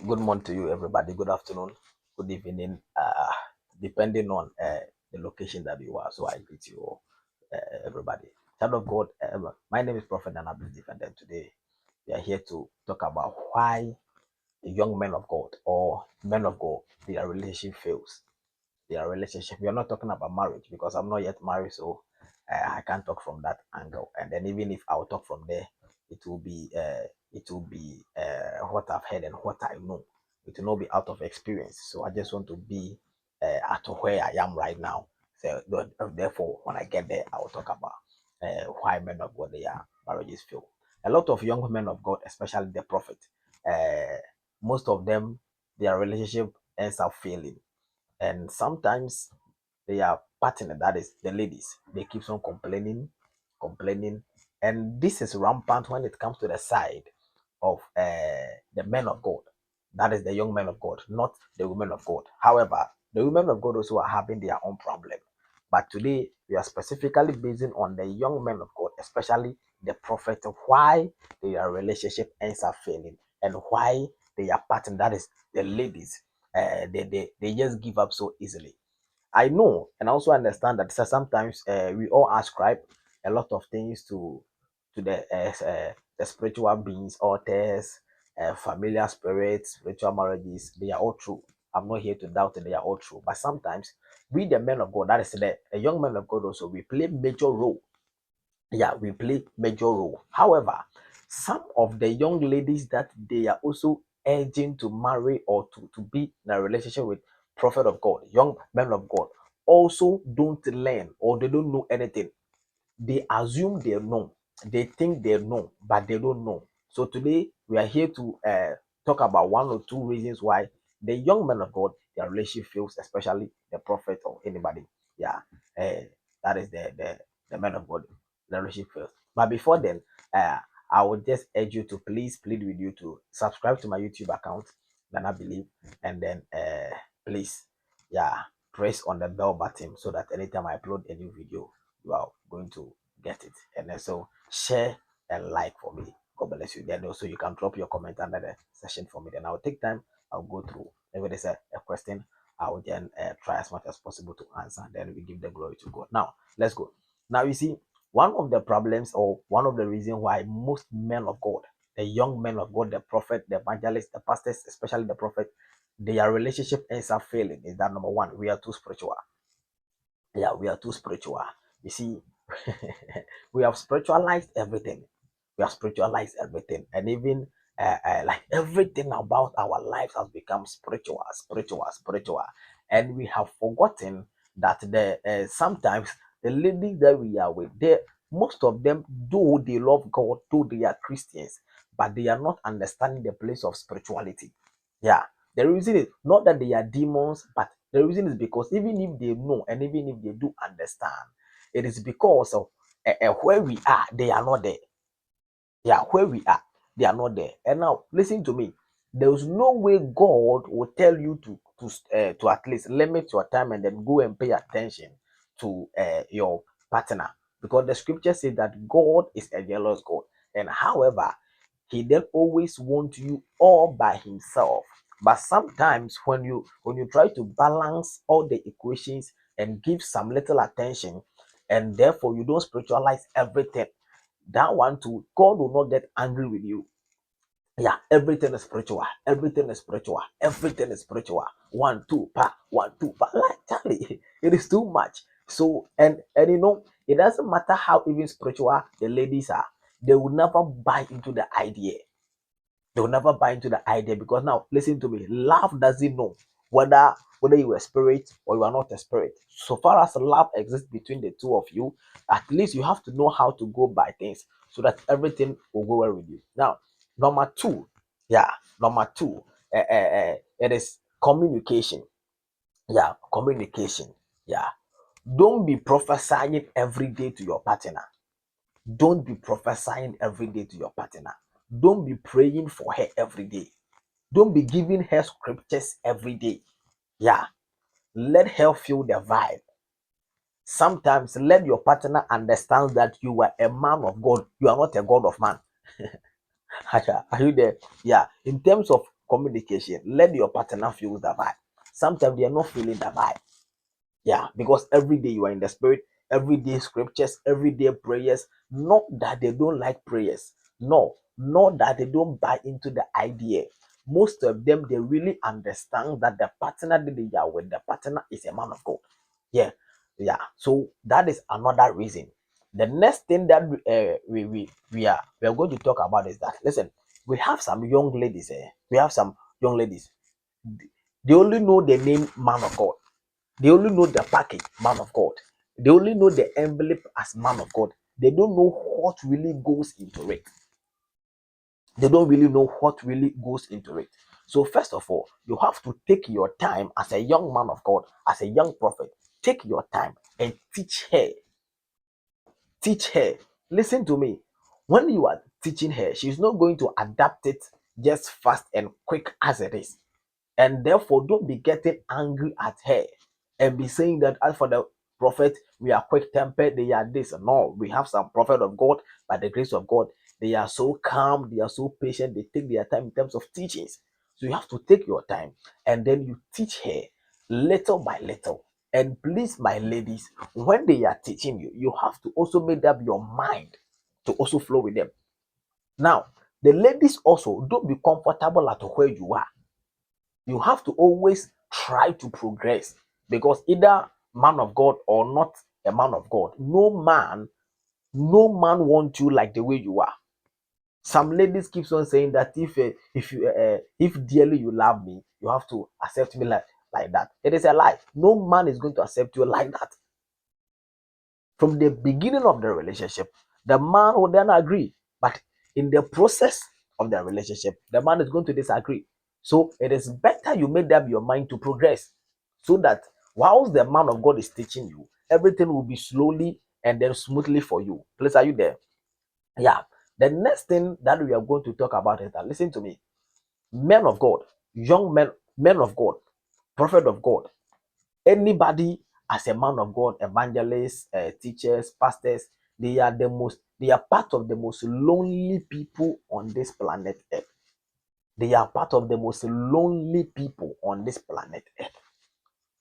Good morning to you, everybody. Good afternoon, good evening, depending on the location that you are. So I greet you all, everybody. Child of God, my name is Prophet Anabis Defender. Today we are here to talk about why the young men of God or men of God, their relationship fails. Their relationship. We are not talking about marriage because I'm not yet married, so I can't talk from that angle. And then even if I'll talk from there, it will be what I've heard and what I know. It will not be out of experience. So I just want to be at where I am right now. So therefore, when I get there, I will talk about why men of God their marriages fail. A lot of young men of God, especially the prophet, uh, most of them their relationship ends up failing, and sometimes their partner, that is the ladies, they keeps on complaining, and this is rampant when it comes to the side of the men of God, that is the young men of God, not the women of God. However, the women of God also are having their own problem, but today we are specifically basing on the young men of God, especially the prophet, why their relationship ends up failing and why their partner, that is the ladies, they just give up so easily. I know and also understand that sometimes we all ascribe a lot of things to the spiritual beings, altars, familiar spirits, spiritual marriages. They are all true. I'm not here to doubt it. They are all true. But sometimes we, the men of God, that is the young men of God, also we play major role. Yeah, we play major role. However, some of the young ladies that they are also urging to marry or to be in a relationship with prophet of God, young men of God, also don't learn or they don't know anything. They assume they know, they think they know, but they don't know. So today we are here to talk about one or two reasons why the young men of God, their relationship fails, especially the prophet or anybody. Yeah, uh, that is the men of God, the relationship fails. But before then, uh, I would just urge you to please plead with you to subscribe to my YouTube account, then I believe, and then please, yeah, press on the bell button so that anytime I upload a new video, you are going to get it. And then so share and like for me. God bless you. Then also you can drop your comment under the session for me. Then I'll take time. I'll go through. If it is a question, I will then try as much as possible to answer. Then we give the glory to God. Now let's go. Now you see, one of the problems or one of the reasons why most men of God, the young men of God, the prophet, the evangelist, the pastors, especially the prophet, their relationship ends up failing is that number one, we are too spiritual. Yeah, we are too spiritual. You see, we have spiritualized everything. We have spiritualized everything, and even like everything about our lives has become spiritual, spiritual, spiritual, and we have forgotten that the sometimes the ladies that we are with, they most of them, though they love God, though they are Christians, but they are not understanding the place of spirituality. Yeah, the reason is not that they are demons, but the reason is because even if they know and even if they do understand, it is because of where we are, they are not there. Yeah, where we are, they are not there. And now, listen to me. There is no way God will tell you to at least limit your time and then go and pay attention to your partner, because the scripture says that God is a jealous God, and however, He then always wants you all by Himself. But sometimes when you try to balance all the equations and give some little attention, and therefore you don't spiritualize everything, that one too, God will not get angry with you. Yeah, everything is spiritual. Everything is spiritual. Everything is spiritual. One, two, pa, one, two, pa. Like Charlie, it is too much. So, and it doesn't matter how even spiritual the ladies are, they will never buy into the idea. They will never buy into the idea, because now listen to me. Love doesn't know whether you are a spirit or you are not a spirit. So far as love exists between the two of you, at least you have to know how to go by things so that everything will go well with you. Now, number two, yeah, number two, it is communication. Yeah, communication. Yeah, don't be prophesying every day to your partner. Don't be prophesying every day to your partner. Don't be praying for her every day. Don't be giving her scriptures every day. Yeah, let her feel the vibe. Sometimes let your partner understand that you are a man of God. You are not a God of man. Are you there? Yeah. In terms of communication. Let your partner feel the vibe. Sometimes they are not feeling the vibe. Yeah, because every day you are in the spirit, every day scriptures, every day prayers. Not that they don't like prayers. No, not that they don't buy into the idea. Most of them, they really understand that the partner that they are with, the partner is a man of God. Yeah, yeah. So that is another reason. The next thing that we are going to talk about is that, listen, we have some young ladies. We have some young ladies. They only know the name man of God. They only know the package, man of God. They only know the envelope as man of God. They don't know what really goes into it. They don't really know what really goes into it. So, first of all, you have to take your time as a young man of God, as a young prophet. Take your time and teach her. Teach her. Listen to me. When you are teaching her, she's not going to adapt it just fast and quick as it is. And therefore, don't be getting angry at her and be saying that as for the prophet, we are quick tempered, they are this. No, we have some prophet of God by the grace of God. They are so calm, they are so patient, they take their time in terms of teachings. So you have to take your time and then you teach her little by little. And please, my ladies, when they are teaching you, you have to also make up your mind to also flow with them. Now, the ladies also don't be comfortable at where you are. You have to always try to progress, because either man of God or not a man of God, no man wants you like the way you are. Some ladies keeps on saying that if dearly you love me, you have to accept me like that. It is a lie. No man is going to accept you like that. From the beginning of the relationship, the man will then agree, but in the process of the relationship, the man is going to disagree. So it is better you make up your mind to progress, so that whilst the man of God is teaching you, everything will be slowly and then smoothly for you. Please, are you there? Yeah. The next thing that we are going to talk about is that, listen to me, men of God, young men, men of God, prophet of God, anybody as a man of God, evangelists, teachers, pastors, they are part of the most lonely people on this planet Earth. They are part of the most lonely people on this planet Earth.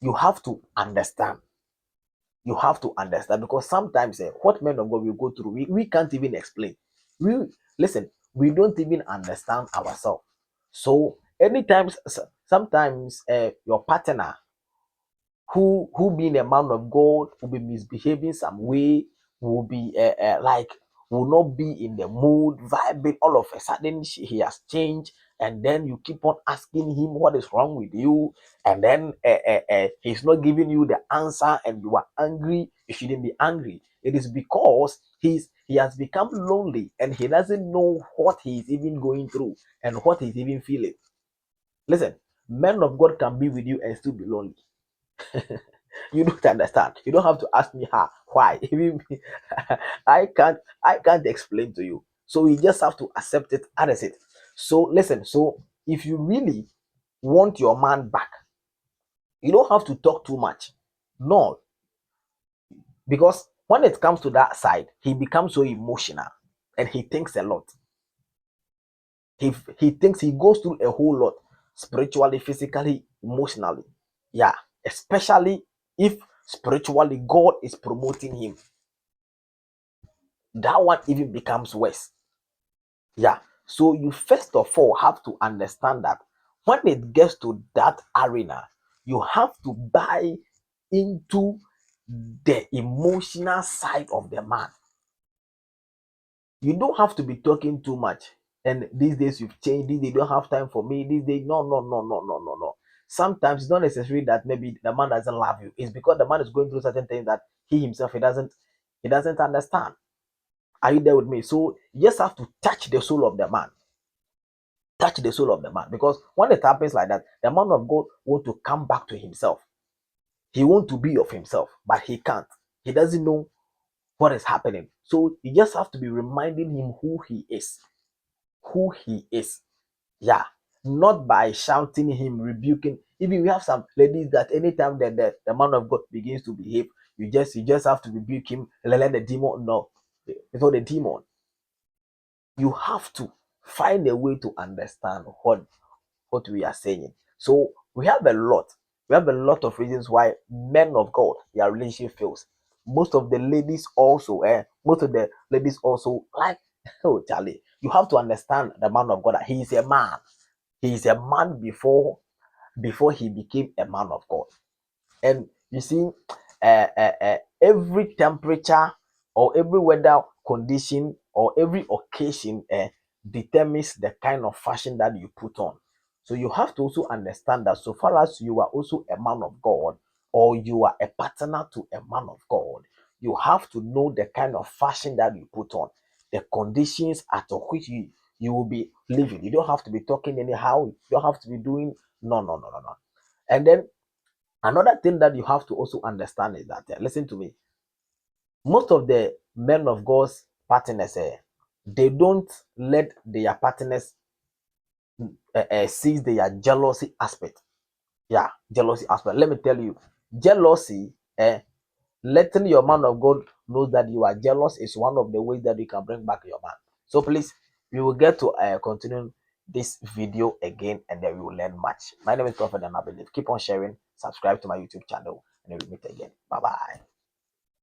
You have to understand. You have to understand, because sometimes what men of God will go through, we can't even explain. We listen, we don't even understand ourselves. So anytime, sometimes your partner who being a man of God will be misbehaving some way, will be like will not be in the mood, vibing. All of a sudden, he has changed, and then you keep on asking him what is wrong with you, and then he's not giving you the answer, and you are angry. You shouldn't be angry. It is because he has become lonely and he doesn't know what he is even going through and what he's even feeling. Listen, men of God can be with you and still be lonely. You don't understand. You don't have to ask me how, why. Even I can't explain to you. So you just have to accept it as it. So listen, so if you really want your man back, you don't have to talk too much. No, because when it comes to that side, he becomes so emotional and he thinks a lot. He thinks, he goes through a whole lot, spiritually, physically, emotionally. Yeah, especially if spiritually God is promoting him, that one even becomes worse. Yeah. So you first of all have to understand that when it gets to that arena, you have to buy into the emotional side of the man. You don't have to be talking too much. And these days you've changed. These days you don't have time for me. These days, no, no, no, no, no, no, no. Sometimes it's not necessary that maybe the man doesn't love you. It's because the man is going through certain things that he himself he doesn't understand. Are you there with me? So you just have to touch the soul of the man. Touch the soul of the man. Because when it happens like that, the man of God want to come back to himself. He want to be of himself, but he can't. He doesn't know what is happening. So you just have to be reminding him who he is. Who he is. Yeah. Not by shouting him, rebuking. Even we have some ladies that anytime that the man of God begins to behave, you just have to rebuke him, let the demon know. It's not the demon. You have to find a way to understand what we are saying. So we have a lot. We have a lot of reasons why men of God, their relationship fails. Most of the ladies also, most of the ladies also like, oh Charlie, you have to understand the man of God that he is a man. He is a man before he became a man of God. And you see, every temperature or every weather condition or every occasion determines the kind of fashion that you put on. So you have to also understand that so far as you are also a man of God or you are a partner to a man of God, you have to know the kind of fashion that you put on, the conditions at which you will be living. You don't have to be talking anyhow. You don't have to be doing no. And then another thing that you have to also understand is that, listen to me, most of the men of God's partners, they don't let their partners see their jealousy aspect. Yeah, jealousy aspect. Let me tell you, jealousy, letting your man of God know that you are jealous is one of the ways that you can bring back your man. So please, we will get to continue this video again and then we will learn much. My name is Prophet and I believe. Keep on sharing, subscribe to my YouTube channel, and we will meet again. Bye bye.